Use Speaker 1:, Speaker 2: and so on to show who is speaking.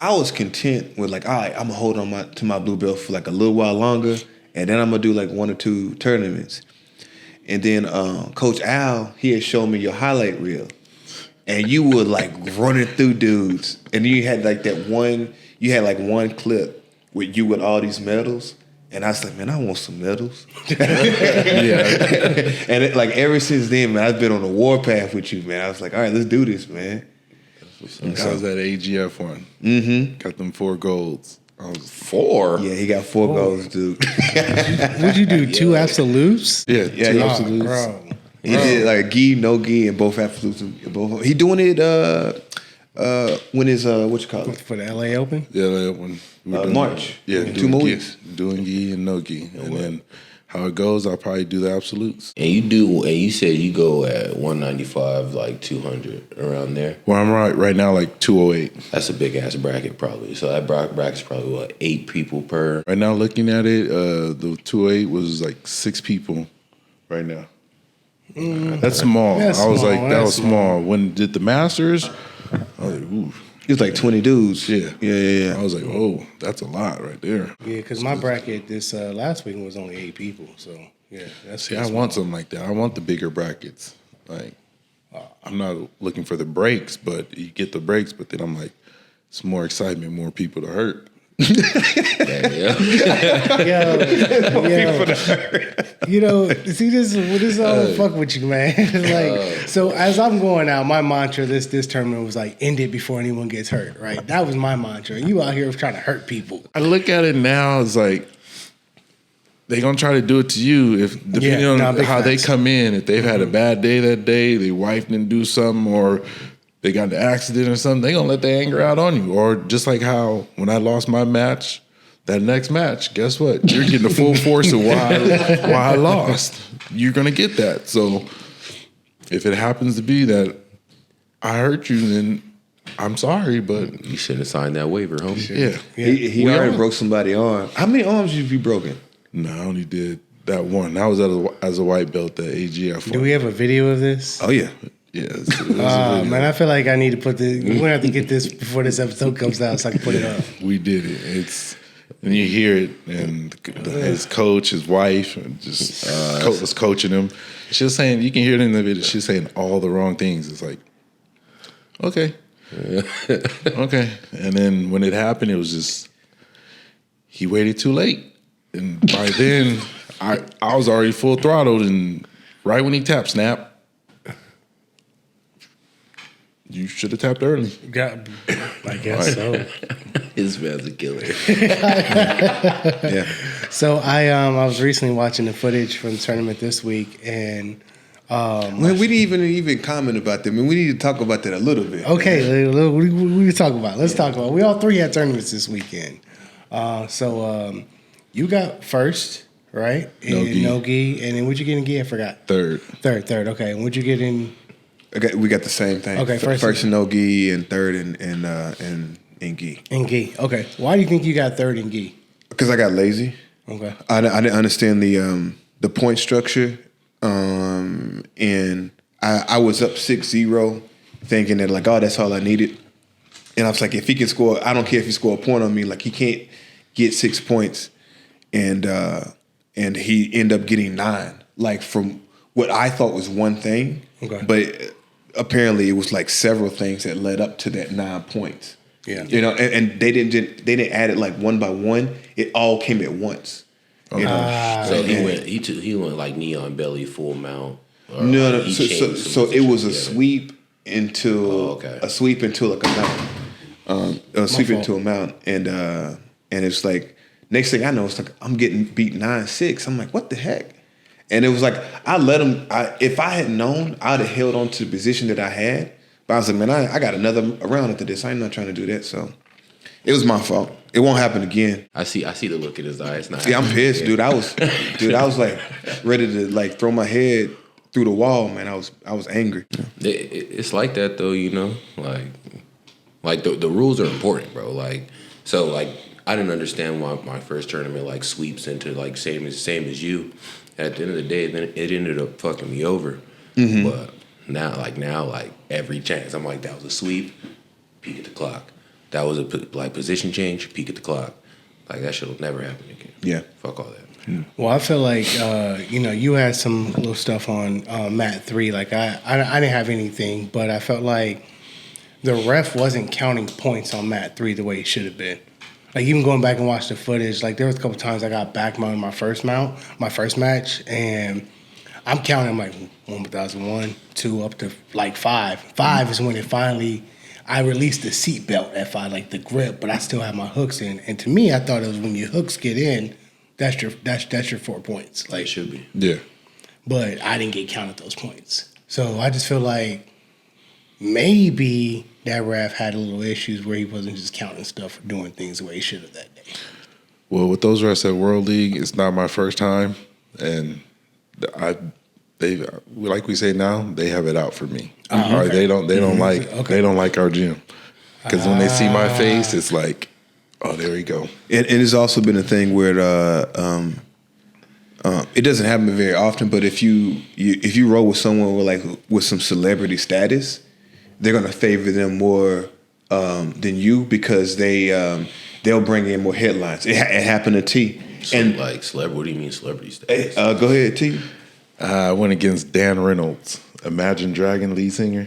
Speaker 1: I was content with like, all right, I'm gonna hold on to my blue belt for like a little while longer, and then I'm gonna do like 1 or 2 tournaments. And then Coach Al, he had shown me your highlight reel, and you were like running through dudes, and you had like one clip with you with all these medals. And I was like, man, I want some medals. Yeah. And like ever since then, man, I've been on the warpath with you, man. I was like, all right, let's do this, man.
Speaker 2: That was that AGF one.
Speaker 1: Mm-hmm.
Speaker 2: Got them 4 golds. I was
Speaker 3: 4.
Speaker 1: Yeah, he got 4 golds, dude.
Speaker 4: What'd you do? 2 absolutes?
Speaker 2: Yeah, 2 absolutes.
Speaker 4: Bro.
Speaker 1: He did like gi, no gi, and both absolutes. Both. He doing it when is what you call it?
Speaker 4: For the LA Open?
Speaker 2: Yeah, that one.
Speaker 1: March.
Speaker 2: Yeah,
Speaker 1: in 2 more weeks.
Speaker 2: Doing gi and no gi. And then how it goes, I'll probably do the absolutes.
Speaker 3: And you said you go at 195, like 200, around there.
Speaker 2: Well, I'm right now, like 208.
Speaker 3: That's a big ass bracket, probably. So that bracket's probably what, 8 people per.
Speaker 2: Right now, looking at it, the 208 was like 6 people right now. That's small.
Speaker 4: That's
Speaker 2: I was
Speaker 4: small.
Speaker 2: like, that was small. When did the Masters, I was like, ooh.
Speaker 1: It was like 20 dudes.
Speaker 2: Yeah.
Speaker 1: Yeah.
Speaker 2: I was like, oh, that's a lot right there.
Speaker 4: Yeah, because my bracket this last week was only 8 people. So, yeah.
Speaker 2: See, I want something like that. I want the bigger brackets. Like, I'm not looking for the breaks, but you get the breaks, but then I'm like, it's more excitement, more people to hurt.
Speaker 4: Yo, you know, see, this all fuck with you, man. Like, so as I'm going out, my mantra this tournament was like, end it before anyone gets hurt, right? That was my mantra. You out here trying to hurt people.
Speaker 2: I look at it now, it's like, they gonna try to do it to you if depending on how they come in. If they've had a bad day that day, their wife didn't do something, or they got in an accident or something, they gonna let the anger out on you. Or just like how when I lost my match, that next match, guess what? You're getting the full force of why I lost. You're gonna get that. So if it happens to be that I hurt you, then I'm sorry, but
Speaker 3: You shouldn't have signed that waiver, homie.
Speaker 2: yeah.
Speaker 1: He already broke somebody's arm. How many arms have you broken?
Speaker 2: No, I only did that one. That was as a white belt, the AGF.
Speaker 4: Do we have a video of this?
Speaker 1: Oh yeah.
Speaker 2: Yeah. It was a video.
Speaker 4: Man, I feel like I need to put this. We're gonna have to get this before this episode comes out, so I can put it up.
Speaker 2: We did it. And you hear it, and his coach, his wife, was coaching him. She was saying, you can hear it in the video. She's saying all the wrong things. It's like, okay, okay. And then when it happened, it was just he waited too late, and by then I was already full throttled, and right when he tapped, snap. You should have tapped early.
Speaker 4: I guess so.
Speaker 3: His man's a killer.
Speaker 1: Yeah.
Speaker 4: So I was recently watching the footage from the tournament this week, and
Speaker 1: Man, we didn't even comment about that. I mean, we need to talk about that a little bit.
Speaker 4: okay, what do we talk about? Let's talk about. We all 3 had tournaments this weekend. So you got first, right? No gi, and then what'd you get in gi? I forgot.
Speaker 2: Third.
Speaker 4: Okay, and what'd you get in?
Speaker 1: We got the same thing.
Speaker 4: Okay,
Speaker 1: first in no gi and third in gi.
Speaker 4: In gi. Okay. Why do you think you got third in gi?
Speaker 1: Because I got lazy.
Speaker 4: Okay.
Speaker 1: I didn't understand the point structure, and I was up 6-0, thinking that like, oh, that's all I needed. And I was like, if he can score, I don't care if he score a point on me. Like he can't get 6 points, and he ended up getting 9. Like from what I thought was one thing, but apparently it was like several things that led up to that 9 points.
Speaker 4: Yeah,
Speaker 1: you know, and they didn't add it like one by one. It all came at once. You know?
Speaker 3: So he went like knee on belly, full mount.
Speaker 1: No. So it was a sweep into a sweep into like a mount, a sweep into a mount, and it's like next thing I know, it's like I'm getting beat 9-6. I'm like, what the heck? And it was like I let him. If I had known, I'd have held on to the position that I had. But I was like, man, I got another round after this. I'm not trying to do that. So it was my fault. It won't happen again.
Speaker 3: I see the look in his eyes now.
Speaker 1: Yeah, I'm pissed, dude. I was like ready to like throw my head through the wall, man. I was angry.
Speaker 3: It's like that though, you know. Like the rules are important, bro. Like so, like I didn't understand why my first tournament like sweeps into like same as you. At the end of the day, then it ended up fucking me over. Mm-hmm. But now, like every chance, I'm like, that was a sweep. Peek at the clock. That was a like position change, peek at the clock. Like that shit'll never happen again.
Speaker 1: Yeah.
Speaker 3: Fuck all that.
Speaker 4: Well, I feel like you had some little stuff on mat 3. Like I didn't have anything, but I felt like the ref wasn't counting points on mat 3 the way he should have been. Like even going back and watch the footage, like there was a couple times I got back mounted my first match, and I'm counting. I'm like 1,001, 2 up to like 5. 5 is when it finally. I released the seatbelt at 5, like the grip, but I still have my hooks in. And to me, I thought it was when your hooks get in, that's your 4 points. Like
Speaker 3: it should be.
Speaker 2: Yeah.
Speaker 4: But I didn't get counted those points. So I just feel like maybe that ref had a little issues where he wasn't just counting stuff or doing things the way he should have that day.
Speaker 2: Well, with those refs at World League, it's not my first time, and they like we say now, they have it out for me. Or they don't like our gym, because when they see my face, it's like, oh, there we go.
Speaker 1: And it's also been a thing where it doesn't happen very often, but if you roll with someone with some celebrity status, they're gonna favor them more than you, because they'll bring in more headlines. It happened to T.
Speaker 3: And like celebrity, what do you mean celebrity status?
Speaker 1: Go ahead, T.
Speaker 2: I went against Dan Reynolds, Imagine Dragon lead singer.